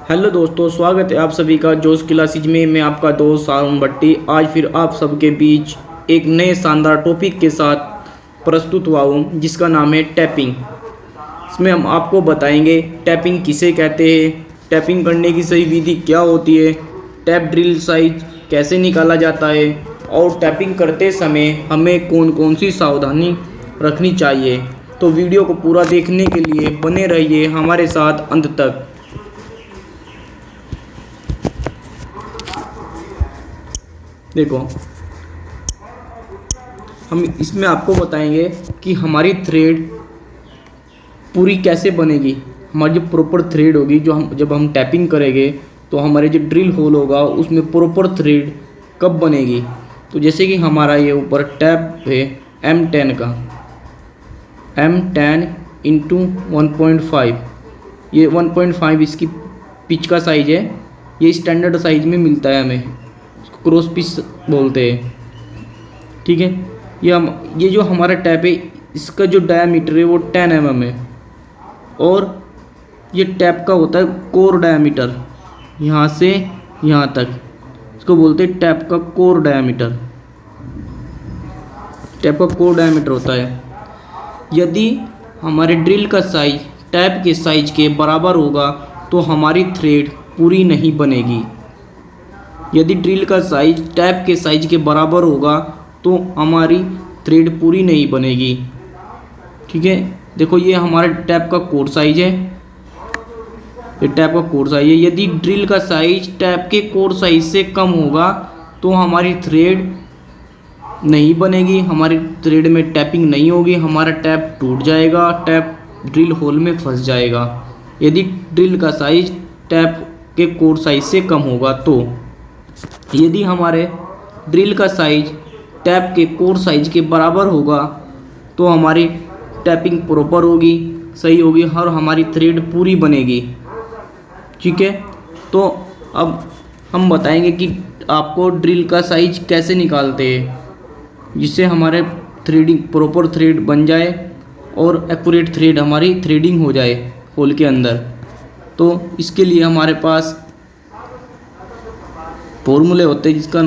Hello दोस्तों, स्वागत है आप सभी का जोश क्लासेज में। मैं आपका दोस्त सारुण भट्टी आज फिर आप सबके बीच एक नए शानदार टॉपिक के साथ प्रस्तुत हुआ हूँ, जिसका नाम है टैपिंग। इसमें हम आपको बताएंगे टैपिंग किसे कहते हैं, टैपिंग करने की सही विधि क्या होती है, टैप ड्रिल साइज कैसे निकाला जाता है और टैपिंग करते समय हमें कौन कौन सी सावधानी रखनी चाहिए। तो वीडियो को पूरा देखने के लिए बने रहिए हमारे साथ अंत तक। देखो, हम इसमें आपको बताएंगे कि हमारी थ्रेड पूरी कैसे बनेगी। हमारी जो प्रॉपर थ्रेड होगी, जो हम जब हम टैपिंग करेंगे तो हमारे जो ड्रिल होल होगा उसमें प्रॉपर थ्रेड कब बनेगी। तो जैसे कि हमारा ये ऊपर टैप है M10 का, M10 इंटू 1.5, ये 1.5 इसकी पिच का साइज है। ये स्टैंडर्ड साइज में मिलता है, हमें क्रॉस पिच बोलते हैं। ठीक है, ये जो हमारा टैप है इसका जो डायामीटर है वो 10 mm है और ये टैप का होता है कोर डायामीटर, यहाँ से यहाँ तक इसको बोलते हैं टैप का कोर डायामीटर। टैप का कोर डायामीटर होता है। यदि हमारे ड्रिल का साइज टैप के साइज के बराबर होगा तो हमारी थ्रेड पूरी नहीं बनेगी। यदि ड्रिल का साइज टैप के साइज के बराबर होगा तो हमारी थ्रेड पूरी नहीं बनेगी। ठीक है, देखो ये हमारा टैप का कोर साइज है, ये टैप का कोर साइज है। यदि ड्रिल का साइज टैप के कोर साइज से कम होगा तो हमारी थ्रेड नहीं बनेगी, हमारी थ्रेड में टैपिंग नहीं होगी, हमारा टैप टूट जाएगा, टैप ड्रिल होल में फंस जाएगा। यदि ड्रिल का साइज टैप के कोर साइज से कम होगा तो यदि हमारे ड्रिल का साइज टैप के कोर साइज के बराबर होगा तो हमारी टैपिंग प्रॉपर होगी, सही होगी और हमारी थ्रेड पूरी बनेगी। ठीक है, तो अब हम बताएंगे कि आपको ड्रिल का साइज कैसे निकालते हैं जिससे हमारे थ्रेडिंग प्रॉपर थ्रेड बन जाए और एक्यूरेट थ्रेड हमारी थ्रेडिंग हो जाए होल के अंदर। तो इसके लिए हमारे पास फॉर्मूले होते हैं, जिसका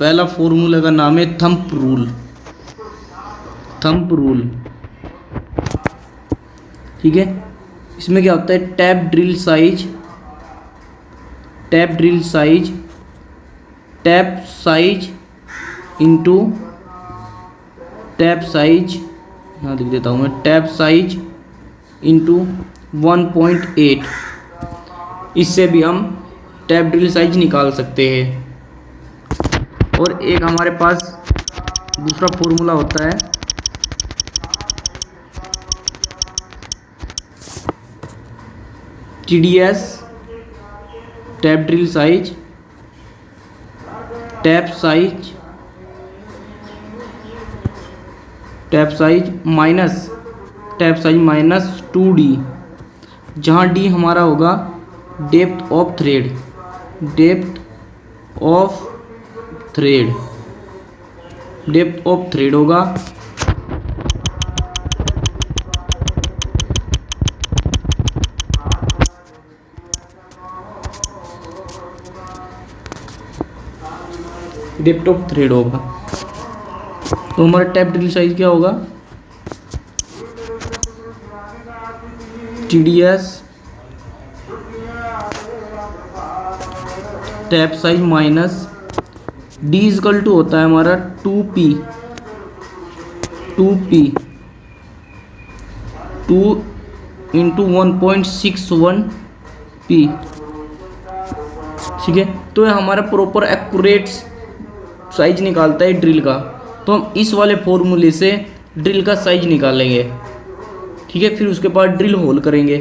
पहला फॉर्मूले का नाम है थंब रूल। थंब रूल, ठीक है। इसमें क्या होता है, tap drill size, tap drill size, tap size into tap size, यहाँ लिख देता हूँ मैं, टैप साइज इंटू 1.8। इससे भी हम टैप ड्रिल साइज निकाल सकते हैं। और एक हमारे पास दूसरा फॉर्मूला होता है TDS, tap drill size, tap size, tap size minus, tap size minus 2D, जहाँ D हमारा होगा depth of thread, depth of thread, depth of thread होगा। डेप्थ ऑफ थ्रेड होगा तो हमारा टैप ड्रिल साइज क्या होगा, TDS tap size minus D equal to होता है हमारा 2P, 2 इंटू 1.61P। ठीक है, तो ये हमारा प्रॉपर एक्यूरेट साइज निकालता है ड्रिल का। तो हम इस वाले फॉर्मूले से ड्रिल का साइज निकालेंगे। ठीक है, फिर उसके बाद ड्रिल होल करेंगे।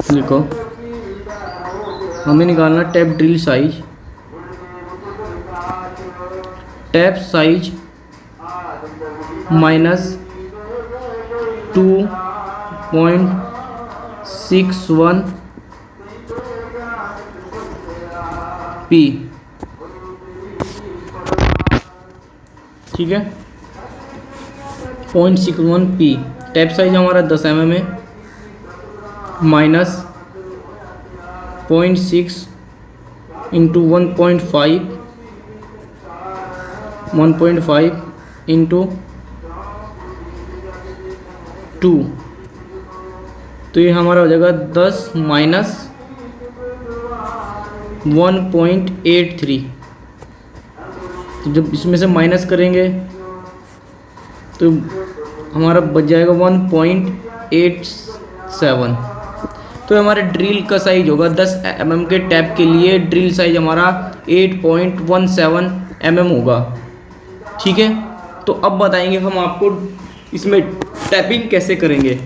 देखो, हमें निकालना tap drill size, tap size minus 2.61P। ठीक है। 0.61 पी, टैप साइज हमारा 10 mm है, माइनस 0.6 इंटू 1.5 इंटू 2, तो ये हमारा हो जाएगा 10 माइनस 1.83। तो जब इसमें से माइनस करेंगे तो हमारा बच जाएगा 1.87। तो हमारे ड्रिल का साइज होगा 10 mm के टैप के लिए ड्रिल साइज हमारा 8.17 mm होगा। ठीक है, तो अब बताएंगे हम आपको इसमें टैपिंग कैसे करेंगे।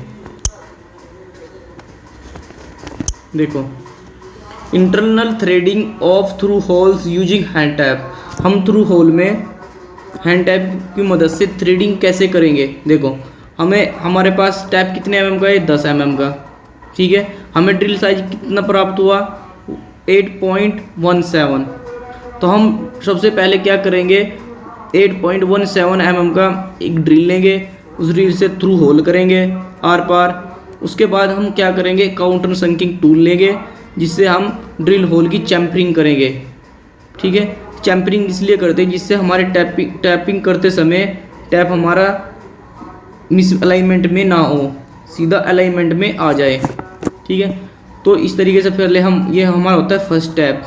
देखो, internal threading of through holes using hand tap. हम थ्रू होल में हैंड टैप की मदद से थ्रेडिंग कैसे करेंगे। देखो, हमारे पास टैप कितने mm का है, 10 mm का। ठीक है, हमें ड्रिल साइज कितना प्राप्त हुआ, 8.17। तो हम सबसे पहले क्या करेंगे, 8.17 mm का एक ड्रिल लेंगे, उस ड्रिल से थ्रू होल करेंगे आर पार। उसके बाद हम क्या करेंगे, काउंटर संकिंग टूल लेंगे, जिससे हम ड्रिल होल की चैम्परिंग करेंगे। ठीक है, चैम्परिंग इसलिए करते हैं जिससे हमारे टैपिंग करते समय टैप हमारा मिस अलाइनमेंट में ना हो, सीधा अलाइनमेंट में आ जाए। ठीक है, तो इस तरीके से पहले ये हमारा होता है फर्स्ट टैप।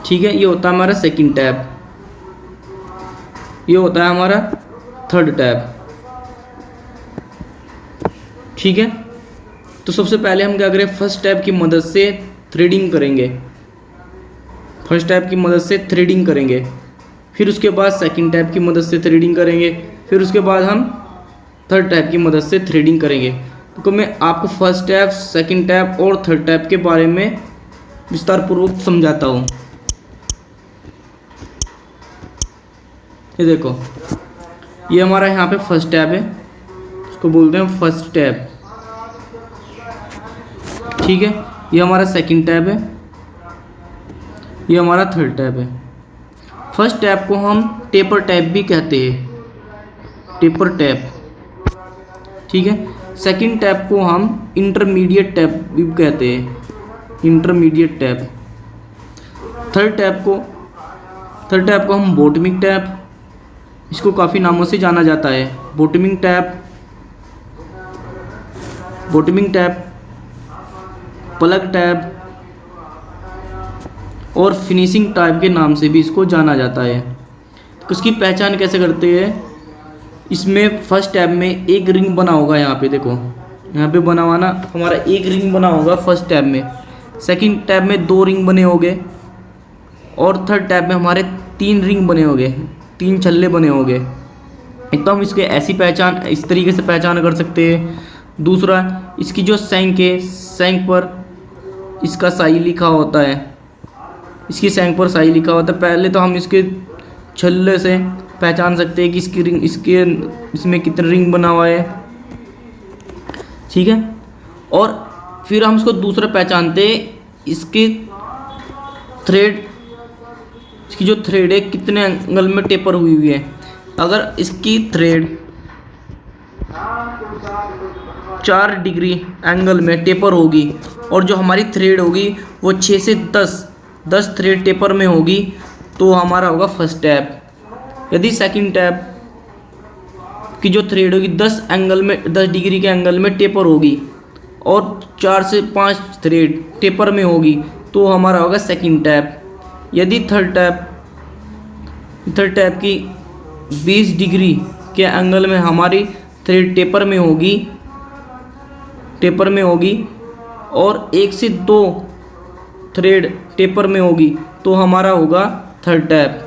ठीक है, ये होता है हमारा सेकंड टैप, ये होता है हमारा थर्ड टैप। ठीक है, तो सबसे पहले हम क्या करें, फर्स्ट टैप की मदद से थ्रेडिंग करेंगे। फर्स्ट टैप की मदद से थ्रेडिंग करेंगे, फिर उसके बाद सेकंड टैप की मदद से थ्रेडिंग करेंगे, फिर उसके बाद हम थर्ड टैप की मदद से थ्रेडिंग करेंगे। तो मैं आपको फर्स्ट टैप, सेकंड टैप और थर्ड टैप के बारे में विस्तार पूर्वक समझाता हूँ। ये देखो, ये हमारा यहाँ पे फर्स्ट टैप है, इसको बोलते हैं फर्स्ट टैप। ठीक है, ये हमारा सेकंड टैप है, ये हमारा थर्ड टैप है। फर्स्ट टैप को हम टेपर टैप भी कहते हैं, टेपर टैप। ठीक है, सेकंड टैप को हम इंटरमीडिएट टैप भी कहते हैं, इंटरमीडिएट टैप। थर्ड टैप को हम बॉटमिंग टैप, इसको काफ़ी नामों से जाना जाता है, बॉटमिंग टैप, प्लग टैप और फिनिशिंग टैप के नाम से भी इसको जाना जाता है। तो इसकी पहचान कैसे करते हैं, इसमें फर्स्ट टैप में एक रिंग बना होगा, यहाँ पे देखो, यहाँ पे बना हुआ ना हमारा एक रिंग बना होगा फर्स्ट टैप में, सेकंड टैप में 2 रिंग बने होंगे और थर्ड टैप में हमारे 3 रिंग बने होंगे, 3 छल्ले बने होंगे। एक तो हम इसके ऐसी पहचान इस तरीके से पहचान कर सकते हैं। दूसरा, इसकी जो सैंक है, सैंक पर इसका साई लिखा होता है, इसकी सैंक पर साई लिखा होता है। पहले तो हम इसके छल्ले से पहचान सकते हैं कि इसकी रिंग, इसमें कितने रिंग बना हुआ है। ठीक है, और फिर हम इसको दूसरा पहचानते हैं, इसके थ्रेड, इसकी जो थ्रेड है कितने एंगल में टेपर हुई है। अगर इसकी थ्रेड 4 डिग्री एंगल में टेपर होगी और जो हमारी थ्रेड होगी वो 6 से 10 थ्रेड टेपर में होगी, तो हमारा होगा फर्स्ट टैप। यदि सेकंड टैप की जो थ्रेड होगी 10 डिग्री के एंगल में टेपर होगी और 4 से 5 थ्रेड टेपर में होगी, तो हमारा होगा सेकंड टैप। यदि थर्ड टैप की 20 डिग्री के एंगल में हमारी थ्रेड टेपर में होगी और 1 से 2 थ्रेड टेपर में होगी, तो हमारा होगा थर्ड टैप।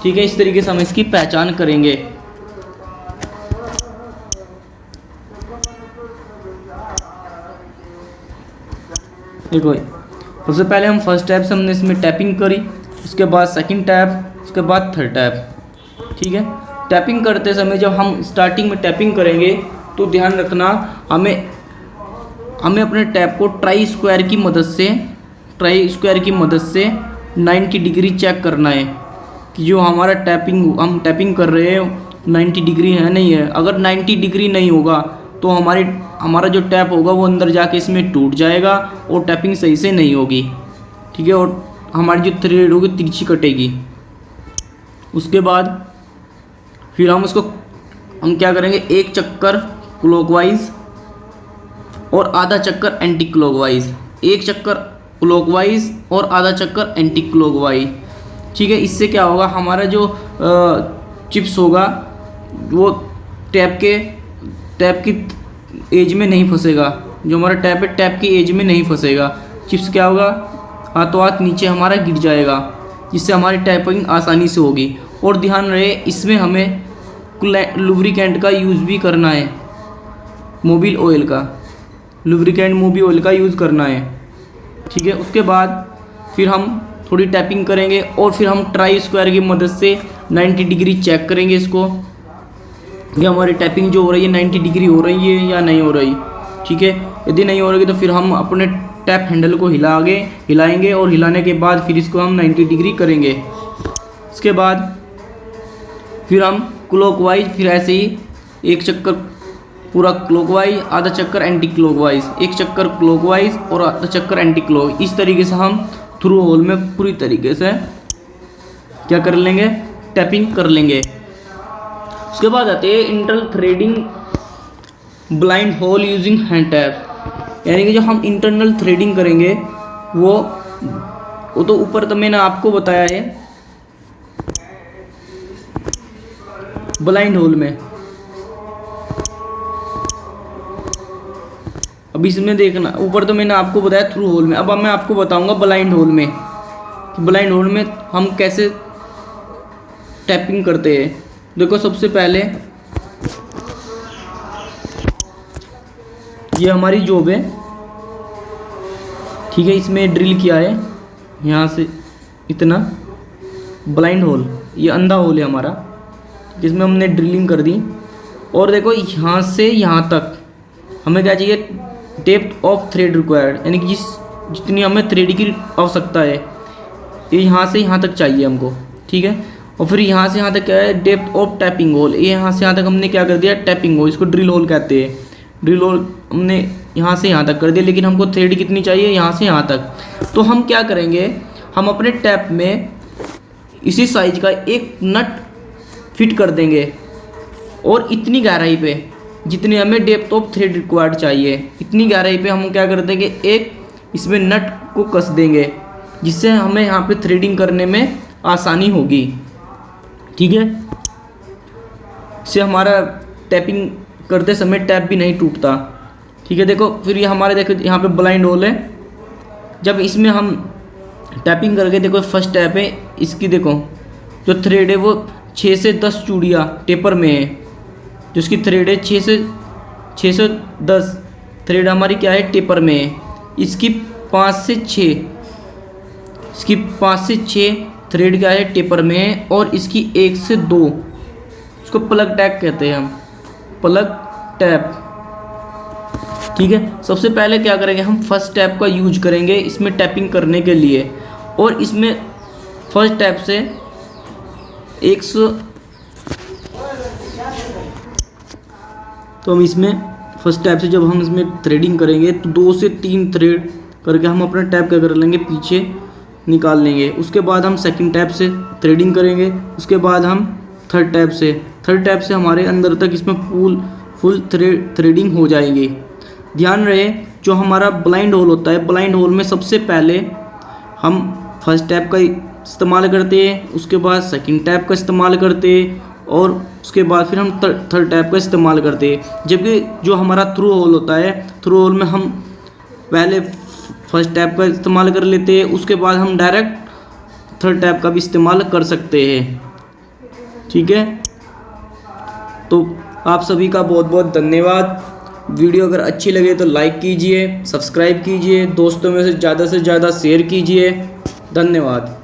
ठीक है, इस तरीके से हम इसकी पहचान करेंगे। देखो, सबसे पहले हम फर्स्ट टैप से हमने इसमें टैपिंग करी, उसके बाद सेकंड टैप, उसके बाद थर्ड टैप। ठीक है, टैपिंग करते समय जब हम स्टार्टिंग में टैपिंग करेंगे तो ध्यान रखना, हमें अपने टैप को ट्राई स्क्वायर की मदद से 90 डिग्री चेक करना है। कि जो हमारा हम टैपिंग कर रहे हैं 90 डिग्री है नहीं है। अगर 90 डिग्री नहीं होगा तो हमारा जो टैप होगा वो अंदर जाके इसमें टूट जाएगा और टैपिंग सही से नहीं होगी, ठीक है, और हमारी जो थ्रेड होगी तिरछी कटेगी। उसके बाद फिर हम क्या करेंगे, एक चक्कर क्लॉकवाइज और आधा चक्कर एंटी क्लॉकवाइज, एक चक्कर क्लॉकवाइज और आधा चक्कर एंटी क्लॉकवाइज, ठीक है। इससे क्या होगा, हमारा जो चिप्स होगा वो टैप की एज में नहीं फंसेगा। जो हमारा टैप है टैप की एज में नहीं फंसेगा। चिप्स क्या होगा, हाथों हाथ नीचे हमारा गिर जाएगा, जिससे हमारी टैपिंग आसानी से होगी। और ध्यान रहे इसमें हमें लुब्रिकेंट का यूज़ भी करना है, मोबिल ऑयल का, लुब्रिकेंट मोबिल ऑयल का यूज़ करना है, ठीक है। उसके बाद फिर हम थोड़ी टैपिंग करेंगे और फिर हम ट्राई स्क्वायर की मदद से 90 डिग्री चेक करेंगे इसको, ये हमारी टैपिंग जो हो रही है 90 डिग्री हो रही है या नहीं हो रही, ठीक है। यदि नहीं हो रही तो फिर हम अपने टैप हैंडल को हिलाएंगे और हिलाने के बाद फिर इसको हम 90 डिग्री करेंगे। इसके बाद फिर हम क्लॉकवाइज, फिर ऐसे ही एक चक्कर पूरा क्लॉकवाइज, आधा चक्कर एंटी क्लॉकवाइज, एक चक्कर क्लॉकवाइज और आधा चक्कर एंटी क्लॉक, इस तरीके से हम थ्रू होल में पूरी तरीके से क्या कर लेंगे, टैपिंग कर लेंगे। उसके बाद आते हैं internal threading blind hole using hand tap, यानी कि जो हम इंटरनल थ्रेडिंग करेंगे वो तो ऊपर तो मैंने आपको बताया है ब्लाइंड होल में। अब इसमें देखना, ऊपर तो मैंने आपको बताया थ्रू होल में, अब मैं आपको बताऊंगा ब्लाइंड होल में कि ब्लाइंड होल में हम कैसे टैपिंग करते हैं। देखो सबसे पहले ये हमारी जॉब है, ठीक है, इसमें ड्रिल किया है यहाँ से इतना, ब्लाइंड होल ये अंधा होल है हमारा, जिसमें हमने ड्रिलिंग कर दी। और देखो यहाँ से यहाँ तक हमें क्या चाहिए, डेप्थ ऑफ थ्रेड रिक्वायर्ड, यानी कि जितनी हमें थ्रेड की आवश्यकता है ये यहाँ से यहाँ तक चाहिए हमको, ठीक है। और फिर यहाँ से यहाँ तक क्या है, डेप्थ ऑफ टैपिंग होल, ये यहाँ से यहाँ तक हमने क्या कर दिया, टैपिंग होल, इसको ड्रिल होल कहते हैं। ड्रिल होल हमने यहाँ से यहाँ तक कर दिया, लेकिन हमको थ्रेड कितनी चाहिए, यहाँ से यहाँ तक। तो हम क्या करेंगे, हम अपने टैप में इसी साइज का एक नट फिट कर देंगे और इतनी गहराई पे, जितनी हमें डेप्थ ऑफ थ्रेड रिक्वायर्ड चाहिए, इतनी गहराई पे हम क्या कर देंगे, एक इसमें नट को कस देंगे, जिससे हमें यहाँ पे थ्रेडिंग करने में आसानी होगी, ठीक है। इससे हमारा टैपिंग करते समय टैप भी नहीं टूटता, ठीक है। देखो फिर ये हमारे, देखो यहाँ पे ब्लाइंड होल है, जब इसमें हम टैपिंग करके, देखो फर्स्ट टैप है इसकी, देखो जो थ्रेड है वो 6 से 10 चूड़ियाँ टेपर में है, जो इसकी थ्रेड है 6 से 10 थ्रेड हमारी क्या है, टेपर में है। इसकी 5 से 6 थ्रेड क्या है, टेपर में है। और इसकी 1 से 2, इसको प्लग टैप कहते हैं हम, प्लग टैप, ठीक है। सबसे पहले क्या करेंगे, हम फर्स्ट टैप का यूज करेंगे इसमें टैपिंग करने के लिए। और इसमें फर्स्ट टैप से 100, तो हम इसमें फर्स्ट टैप से जब हम इसमें थ्रेडिंग करेंगे तो 2 से 3 थ्रेड करके हम अपना टैप क्या कर लेंगे, पीछे निकाल लेंगे। उसके बाद हम सेकंड टैप से थ्रेडिंग करेंगे, उसके बाद हम थर्ड टैप से हमारे अंदर तक इसमें फुल थ्रेडिंग हो जाएगी। ध्यान रहे जो हमारा ब्लाइंड होल होता है, ब्लाइंड होल में सबसे पहले हम फर्स्ट टैप का इस्तेमाल करते हैं, उसके बाद सेकंड टैप का इस्तेमाल करते हैं और उसके बाद फिर हम थर्ड टैप का इस्तेमाल करते हैं। जबकि जो हमारा थ्रू होल होता है, थ्रू होल में हम पहले फर्स्ट टैप का इस्तेमाल कर लेते हैं, उसके बाद हम डायरेक्ट थर्ड टैप का भी इस्तेमाल कर सकते हैं, ठीक है। तो आप सभी का बहुत बहुत धन्यवाद। वीडियो अगर अच्छी लगे तो लाइक कीजिए, सब्सक्राइब कीजिए, दोस्तों में से ज़्यादा शेयर कीजिए। धन्यवाद।